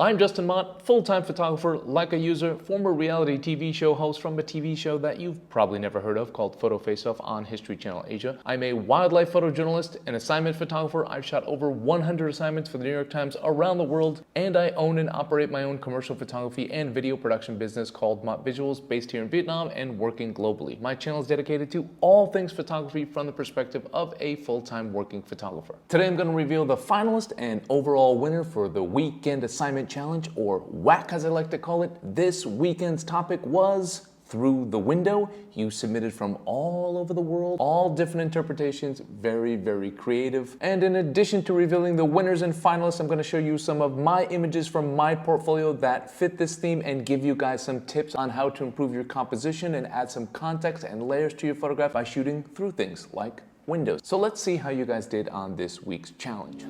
I'm Justin Mott, full-time photographer, Leica user, former reality TV show host from a TV show that you've probably never heard of called Photo Face-Off on History Channel Asia. I'm a wildlife photojournalist and assignment photographer. I've shot over 100 assignments for the New York Times around the world, and I own and operate my own commercial photography and video production business called Mott Visuals, based here in Vietnam and working globally. My channel is dedicated to all things photography from the perspective of a full-time working photographer. Today I'm going to reveal the finalist and overall winner for the Weekend Assignment Challenge, or WAC as I like to call it. This weekend's topic was Through the Window. You submitted from all over the world, all different interpretations, very, very creative. And in addition to revealing the winners and finalists, I'm going to show you some of my images from my portfolio that fit this theme and give you guys some tips on how to improve your composition and add some context and layers to your photograph by shooting through things like windows. So let's see how you guys did on this week's challenge.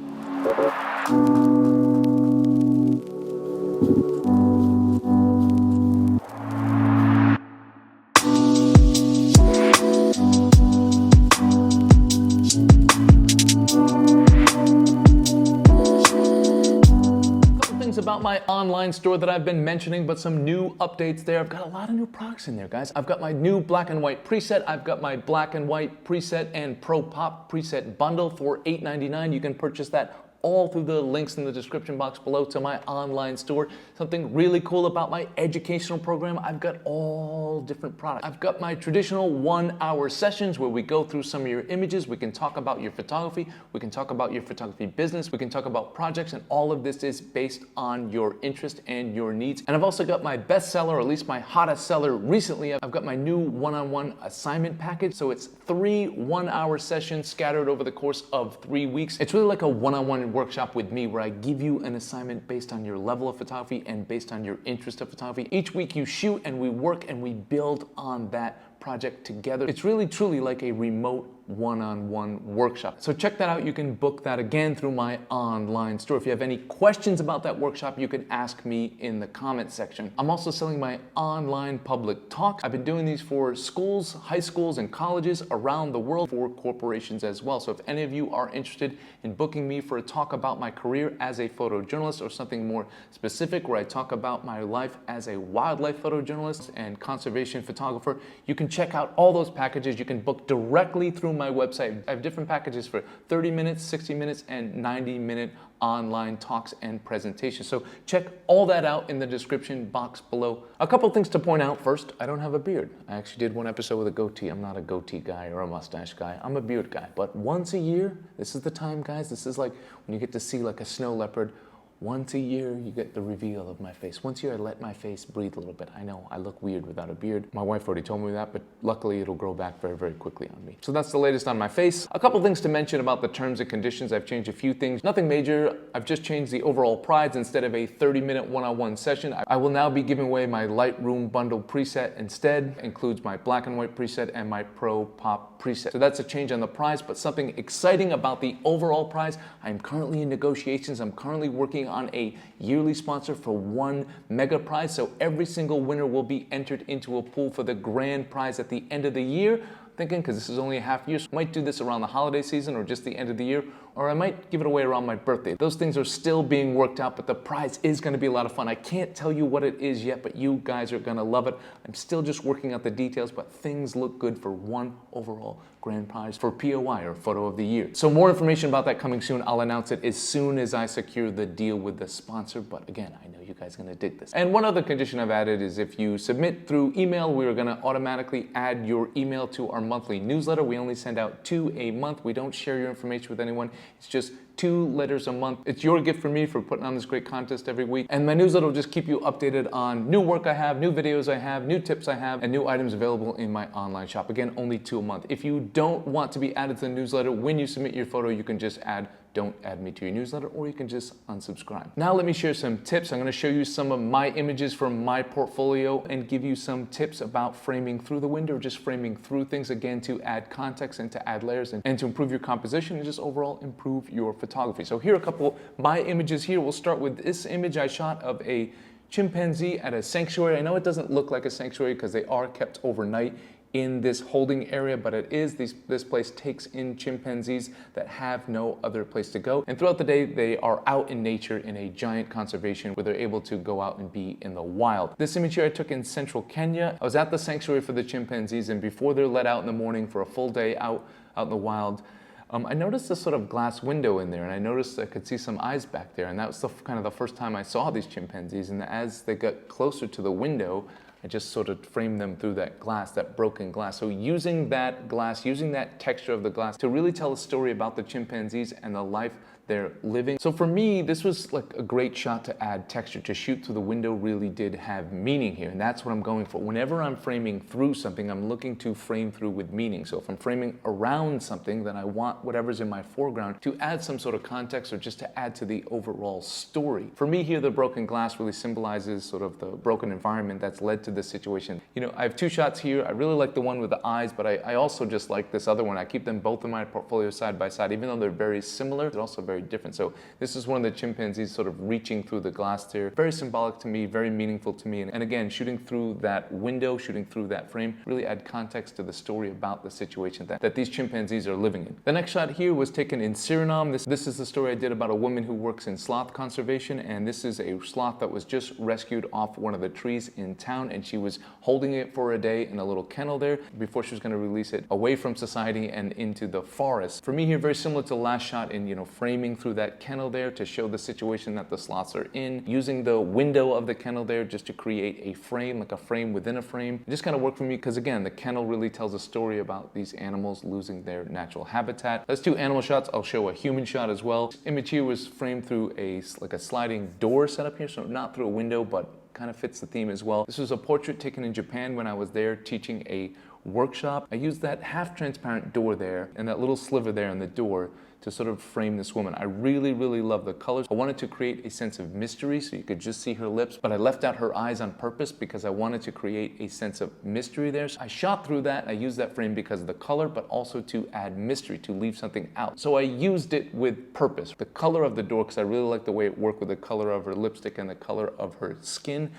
About my online store that I've been mentioning, but some new updates there. I've got a lot of new products in there, guys. I've got my new black and white preset. I've got my black and white preset and Pro Pop preset bundle for $8.99. You can purchase that all through the links in the description box below to my online store. Something really cool about my educational program, I've got all different products. I've got my traditional 1-hour sessions where we go through some of your images. We can talk about your photography. We can talk about your photography business. We can talk about projects, and all of this is based on your interest and your needs. And I've also got my bestseller, or at least my hottest seller recently. I've got my new one-on-one assignment package. So it's 3 1-hour sessions scattered over the course of 3 weeks. It's really like a one-on-one workshop with me where I give you an assignment based on your level of photography and based on your interest of photography. Each week you shoot and we work and we build on that project together. It's really truly like a remote one-on-one workshop. So check that out. You can book that again through my online store. If you have any questions about that workshop, you can ask me in the comment section. I'm also selling my online public talks. I've been doing these for schools, high schools, and colleges around the world, for corporations as well. So if any of you are interested in booking me for a talk about my career as a photojournalist, or something more specific where I talk about my life as a wildlife photojournalist and conservation photographer, you can check out all those packages. You can book directly through my website. I have different packages for 30 minutes, 60 minutes, and 90-minute online talks and presentations. So check all that out in the description box below. A couple things to point out. First, I don't have a beard. I actually did one episode with a goatee. I'm not a goatee guy or a mustache guy. I'm a beard guy. But once a year, this is the time, guys. This is like when you get to see like a snow leopard. Once a year, you get the reveal of my face. Once a year, I let my face breathe a little bit. I know I look weird without a beard. My wife already told me that, but luckily it'll grow back very, very quickly on me. So that's the latest on my face. A couple things to mention about the terms and conditions. I've changed a few things. Nothing major. I've just changed the overall price. Instead of a 30-minute one-on-one session, I will now be giving away my Lightroom bundle preset instead. It includes my black and white preset and my Pro Pop preset. So that's a change on the price, but something exciting about the overall price. I'm currently in negotiations. I'm currently working on a yearly sponsor for 1 mega prize. So every single winner will be entered into a pool for the grand prize at the end of the year. Thinking, because this is only a half year, so I might do this around the holiday season or just the end of the year, or I might give it away around my birthday. Those things are still being worked out, but the prize is going to be a lot of fun. I can't tell you what it is yet, but you guys are going to love it. I'm still just working out the details, but things look good for 1 overall grand prize for POI, or Photo of the Year. So more information about that coming soon. I'll announce it as soon as I secure the deal with the sponsor, but again, I know you guys are going to dig this. And one other condition I've added is if you submit through email, we're going to automatically add your email to our monthly newsletter. We only send out 2 a month. We don't share your information with anyone. It's just 2 letters a month. It's your gift for me for putting on this great contest every week. And my newsletter will just keep you updated on new work I have, new videos I have, new tips I have, and new items available in my online shop. Again, only 2 a month. If you don't want to be added to the newsletter, when you submit your photo, you can just add "Don't add me to your newsletter," or you can just unsubscribe. Now let me share some tips. I'm going to show you some of my images from my portfolio and give you some tips about framing through the window, or just framing through things, again, to add context and to add layers and to improve your composition and just overall improve your photography. So here are a couple my images here. We'll start with this image I shot of a chimpanzee at a sanctuary. I know it doesn't look like a sanctuary because they are kept overnight in this holding area, but it is, this place takes in chimpanzees that have no other place to go. And throughout the day, they are out in nature in a giant conservation where they're able to go out and be in the wild. This image here I took in central Kenya. I was at the sanctuary for the chimpanzees, and before they're let out in the morning for a full day out in the wild, I noticed this sort of glass window in there, and I noticed I could see some eyes back there, and that was kind of the first time I saw these chimpanzees. And as they got closer to the window, I just sort of framed them through that glass, that broken glass. So using that glass, using that texture of the glass to really tell a story about the chimpanzees and the life they're living. So for me, this was like a great shot to add texture. To shoot through the window really did have meaning here, and that's what I'm going for. Whenever I'm framing through something, I'm looking to frame through with meaning. So if I'm framing around something, then I want whatever's in my foreground to add some sort of context or just to add to the overall story. For me here, the broken glass really symbolizes sort of the broken environment that's led to this situation. You know, I have two shots here. I really like the one with the eyes, but I also just like this other one. I keep them both in my portfolio side by side. Even though they're very similar, they're also very different. So this is one of the chimpanzees sort of reaching through the glass there. Very symbolic to me, very meaningful to me. And again, shooting through that window, shooting through that frame, really add context to the story about the situation that these chimpanzees are living in. The next shot here was taken in Suriname. This is the story I did about a woman who works in sloth conservation. And this is a sloth that was just rescued off one of the trees in town. And she was holding it for a day in a little kennel there before she was going to release it away from society and into the forest. For me here, very similar to the last shot in, you know, framing through that kennel there to show the situation that the sloths are in, using the window of the kennel there just to create a frame, like a frame within a frame. It just kind of worked for me because, again, the kennel really tells a story about these animals losing their natural habitat. That's two animal shots. I'll show a human shot as well. This image here was framed through like a sliding door setup here, so not through a window, but kind of fits the theme as well. This was a portrait taken in Japan when I was there teaching a workshop. I used that half transparent door there and that little sliver there in the door to sort of frame this woman. I really, really love the colors. I wanted to create a sense of mystery so you could just see her lips, but I left out her eyes on purpose because I wanted to create a sense of mystery there. So I shot through that. I used that frame because of the color, but also to add mystery, to leave something out. So I used it with purpose. The color of the door, because I really like the way it worked with the color of her lipstick and the color of her skin.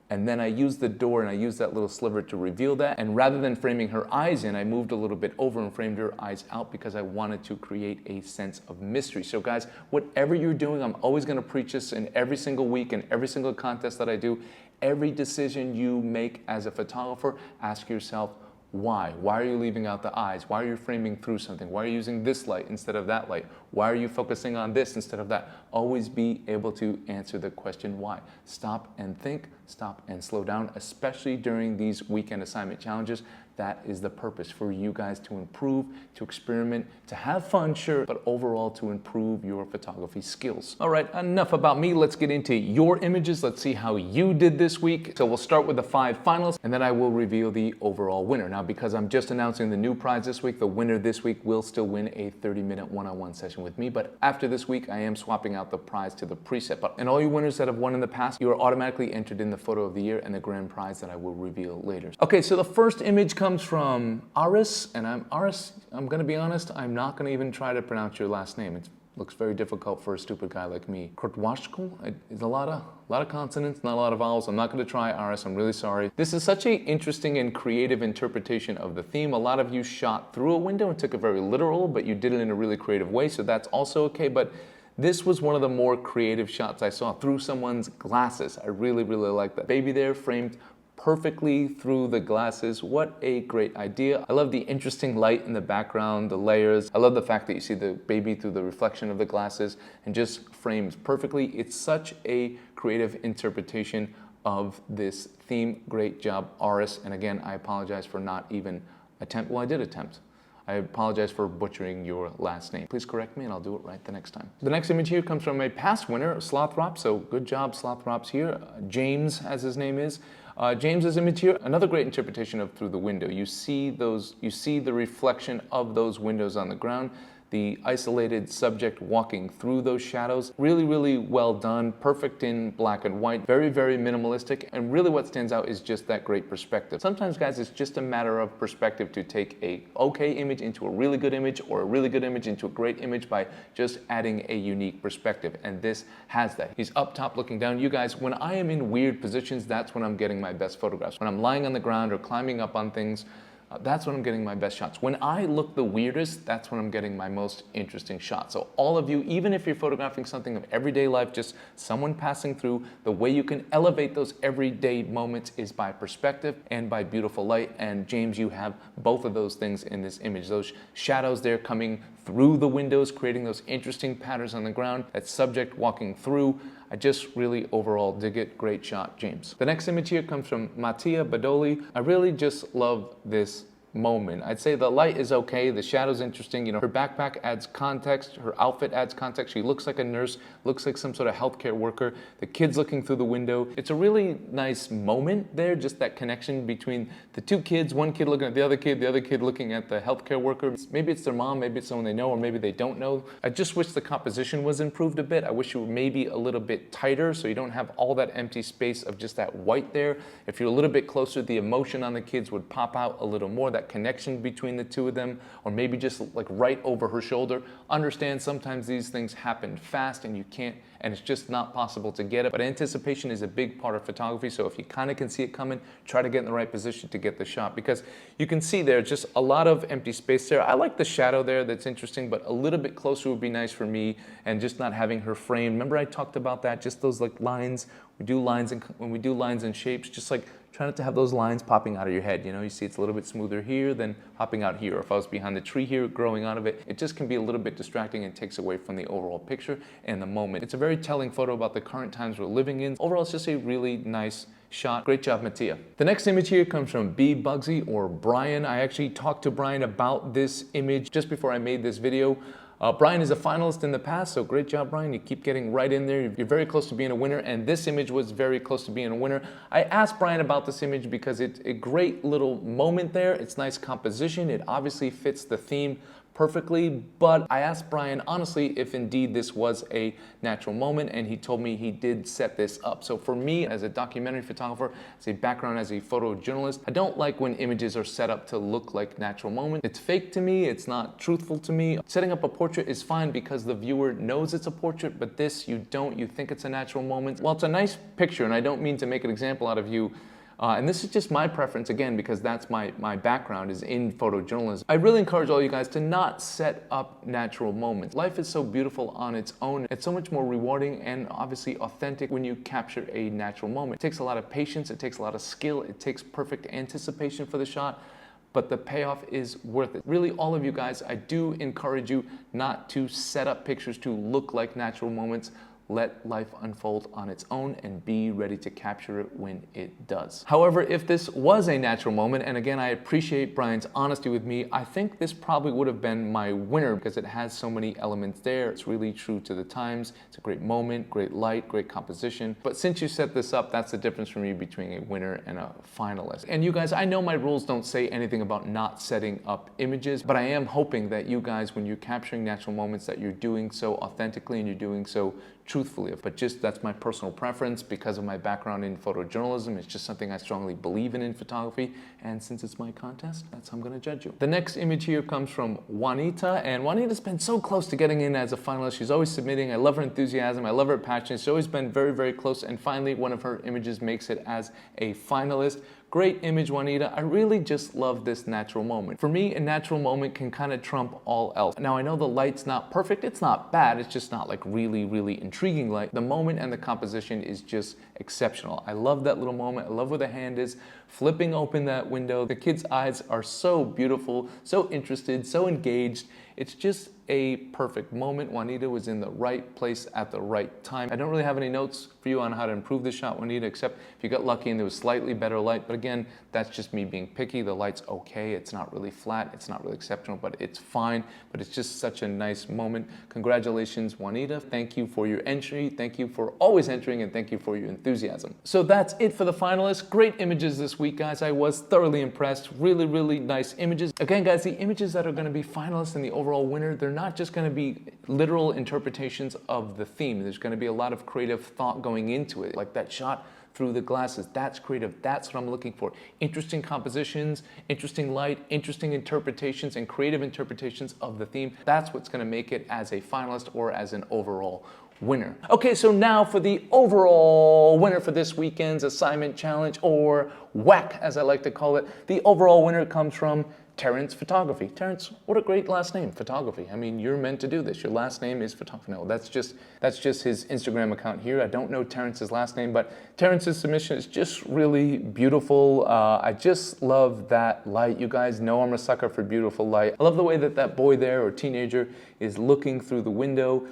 And then I used the door and I used that little sliver to reveal that. And rather than framing her eyes in, I moved a little bit over and framed her eyes out because I wanted to create a sense of mystery. So guys, whatever you're doing, I'm always gonna preach this in every single week and every single contest that I do. Every decision you make as a photographer, ask yourself, why? Why are you leaving out the eyes? Why are you framing through something? Why are you using this light instead of that light? Why are you focusing on this instead of that? Always be able to answer the question why. Stop and think, stop and slow down, especially during these weekend assignment challenges. That is the purpose, for you guys to improve, to experiment, to have fun, sure, but overall to improve your photography skills. All right, enough about me. Let's get into your images. Let's see how you did this week. So we'll start with the 5 finalists, and then I will reveal the overall winner. Now, because I'm just announcing the new prize this week, the winner this week will still win a 30-minute one-on-one session with me, but after this week, I am swapping out the prize to the preset. And all you winners that have won in the past, you are automatically entered in the photo of the year and the grand prize that I will reveal later. Okay, so the first image comes from Aris, and I'm gonna be honest, I'm not gonna even try to pronounce your last name. It looks very difficult for a stupid guy like me. Kurtwashko? It's a lot of consonants, not a lot of vowels. I'm not gonna try Aris, I'm really sorry. This is such an interesting and creative interpretation of the theme. A lot of you shot through a window and took it very literal, but you did it in a really creative way, so that's also okay. But this was one of the more creative shots I saw, through someone's glasses. I really, really like that. Baby there framed perfectly through the glasses. What a great idea. I love the interesting light in the background, the layers. I love the fact that you see the baby through the reflection of the glasses and just frames perfectly. It's such a creative interpretation of this theme. Great job, Aris. And again, I apologize for not even well, I did attempt. I apologize for butchering your last name. Please correct me and I'll do it right the next time. The next image here comes from a past winner, Slothrop. So good job, Slothrop's here. James, as his name is. James's image here, another great interpretation of through the window. You see the reflection of those windows on the ground, the isolated subject walking through those shadows. Really, really well done, perfect in black and white, very, very minimalistic, and really what stands out is just that great perspective. Sometimes, guys, it's just a matter of perspective to take a okay image into a really good image, or a really good image into a great image by just adding a unique perspective, and this has that. He's up top looking down. You guys, when I am in weird positions, that's when I'm getting my best photographs. When I'm lying on the ground or climbing up on things, that's when I'm getting my best shots. When I look the weirdest, that's when I'm getting my most interesting shots. So all of you, even if you're photographing something of everyday life, just someone passing through, the way you can elevate those everyday moments is by perspective and by beautiful light. And James, you have both of those things in this image. Those shadows there coming through the windows, creating those interesting patterns on the ground, that subject walking through. I just really overall dig it. Great shot, James. The next image here comes from Mattia Badoli. I really just love this moment. I'd say the light is okay, the shadow's interesting, you know, her backpack adds context, her outfit adds context, she looks like a nurse, looks like some sort of healthcare worker, the kid's looking through the window. It's a really nice moment there, just that connection between the two kids, one kid looking at the other kid looking at the healthcare worker. Maybe it's their mom, maybe it's someone they know, or maybe they don't know. I just wish the composition was improved a bit. I wish it were maybe a little bit tighter so you don't have all that empty space of just that white there. If you're a little bit closer, the emotion on the kids would pop out a little more, that connection between the two of them, or maybe just like right over her shoulder. Understand sometimes these things happen fast and you can't, and it's just not possible to get it. But anticipation is a big part of photography. So if you kind of can see it coming, try to get in the right position to get the shot, because you can see there just a lot of empty space there. I like the shadow there, that's interesting, but a little bit closer would be nice for me, and just not having her frame. Remember I talked about that, just those like lines. We do lines, and when we do lines and shapes, just like try not to have those lines popping out of your head. You know, you see it's a little bit smoother here than popping out here. Or if I was behind the tree here, growing out of it, it just can be a little bit distracting and takes away from the overall picture and the moment. It's a very telling photo about the current times we're living in. Overall, it's just a really nice shot. Great job, Mattia. The next image here comes from B. Bugsy, or Brian. I actually talked to Brian about this image just before I made this video. Brian is a finalist in the past, so great job, Brian. You keep getting right in there. You're very close to being a winner, and this image was very close to being a winner. I asked Brian about this image because it's a great little moment there. It's nice composition. It obviously fits the theme perfectly, but I asked Brian honestly if indeed this was a natural moment, and he told me he did set this up. So for me, as a documentary photographer, as a background as a photojournalist, I don't like when images are set up to look like natural moments. It's fake to me, it's not truthful to me. Setting up a portrait is fine because the viewer knows it's a portrait, but this you don't, you think it's a natural moment. Well, it's a nice picture, and I don't mean to make an example out of you, and this is just my preference, again, because that's my background is in photojournalism. I really encourage all you guys to not set up natural moments. Life is so beautiful on its own. It's so much more rewarding and obviously authentic when you capture a natural moment. It takes a lot of patience, it takes a lot of skill, it takes perfect anticipation for the shot, but the payoff is worth it. Really, all of you guys, I do encourage you not to set up pictures to look like natural moments. Let life unfold on its own and be ready to capture it when it does. However, if this was a natural moment, and again, I appreciate Brian's honesty with me, I think this probably would have been my winner because it has so many elements there. It's really true to the times. It's a great moment, great light, great composition. But since you set this up, that's the difference for me between a winner and a finalist. And you guys, I know my rules don't say anything about not setting up images, but I am hoping that you guys, when you're capturing natural moments, that you're doing so authentically and you're doing so truthfully. But just that's my personal preference because of my background in photojournalism. It's just something I strongly believe in photography, and since it's my contest, that's how I'm going to judge you. The next image here comes from Juanita, and Juanita's been so close to getting in as a finalist. She's always submitting. I love her enthusiasm. I love her passion. She's always been very, very close, and finally one of her images makes it as a finalist. Great image, Juanita. I really just love this natural moment. For me, a natural moment can kind of trump all else. Now, I know the light's not perfect. It's not bad. It's just not like really, really intriguing light. The moment and the composition is just exceptional. I love that little moment. I love where the hand is flipping open that window. The kids' eyes are so beautiful, so interested, so engaged. It's just a perfect moment. Juanita was in the right place at the right time. I don't really have any notes for you on how to improve this shot, Juanita, except if you got lucky and there was slightly better light. But again, that's just me being picky. The light's okay. It's not really flat. It's not really exceptional, but it's fine. But it's just such a nice moment. Congratulations, Juanita. Thank you for your entry. Thank you for always entering, and thank you for your enthusiasm. So that's it for the finalists. Great images this week, guys. I was thoroughly impressed. Really, really nice images. Again, guys, the images that are going to be finalists and the overall winner, they're not just going to be literal interpretations of the theme. There's going to be a lot of creative thought going into it, like that shot through the glasses. That's creative. That's what I'm looking for. Interesting compositions, interesting light, interesting interpretations, and creative interpretations of the theme. That's what's going to make it as a finalist or as an overall winner. Okay, so now for the overall winner for this weekend's assignment challenge, or WAC as I like to call it. The overall winner comes from Terrence Photography. Terrence, what a great last name, Photography. I mean, you're meant to do this. Your last name is Photography. No, that's just his Instagram account here. I don't know Terrence's last name, but Terrence's submission is just really beautiful. I just love that light. You guys know I'm a sucker for beautiful light. I love the way that that boy there, or teenager, is looking through the window.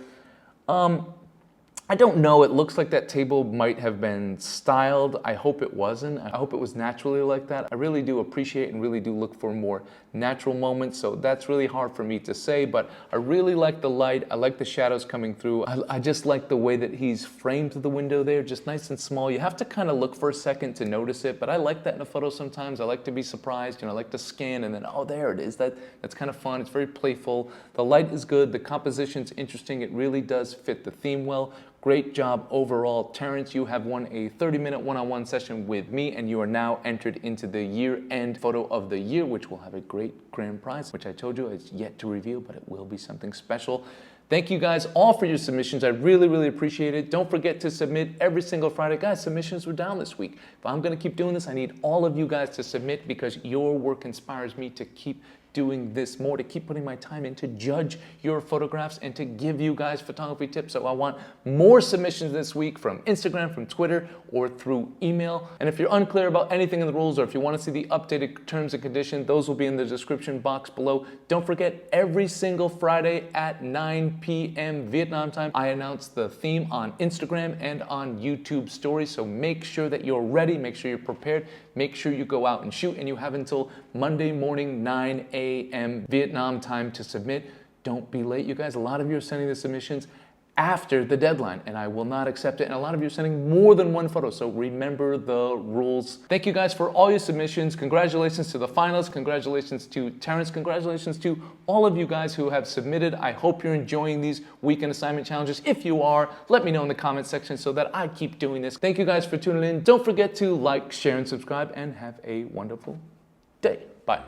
I don't know, it looks like that table might have been styled. I hope it wasn't. I hope it was naturally like that. I really do appreciate and really do look for more natural moments, so that's really hard for me to say, but I really like the light. I like the shadows coming through. I just like the way that he's framed the window there, just nice and small. You have to kind of look for a second to notice it, but I like that in a photo sometimes. I like to be surprised, you know, I like to scan and then, oh, there it is. That's kind of fun. It's very playful. The light is good. The composition's interesting. It really does fit the theme well. Great job overall, Terrence. You have won a 30-minute one-on-one session with me, and you are now entered into the year-end photo of the year, which will have a great grand prize, which I told you is yet to reveal, but it will be something special. Thank you guys all for your submissions. I really, really appreciate it. Don't forget to submit every single Friday. Guys, submissions were down this week. If I'm gonna keep doing this, I need all of you guys to submit, because your work inspires me to keep doing this more, to keep putting my time in to judge your photographs and to give you guys photography tips. So I want more submissions this week from Instagram, from Twitter, or through email. And if you're unclear about anything in the rules, or if you want to see the updated terms and conditions, those will be in the description box below. Don't forget, every single Friday at 9 p.m. Vietnam time, I announce the theme on Instagram and on YouTube stories. So make sure that you're ready, make sure you're prepared, make sure you go out and shoot, and you have until Monday morning, 9 a.m. Vietnam time to submit. Don't be late, you guys. A lot of you are sending the submissions after the deadline, and I will not accept it. And a lot of you are sending more than one photo, so remember the rules. Thank you guys for all your submissions. Congratulations to the finalists. Congratulations to Terrence. Congratulations to all of you guys who have submitted. I hope you're enjoying these weekend assignment challenges. If you are, let me know in the comment section so that I keep doing this. Thank you guys for tuning in. Don't forget to like, share, and subscribe, and have a wonderful day. Bye.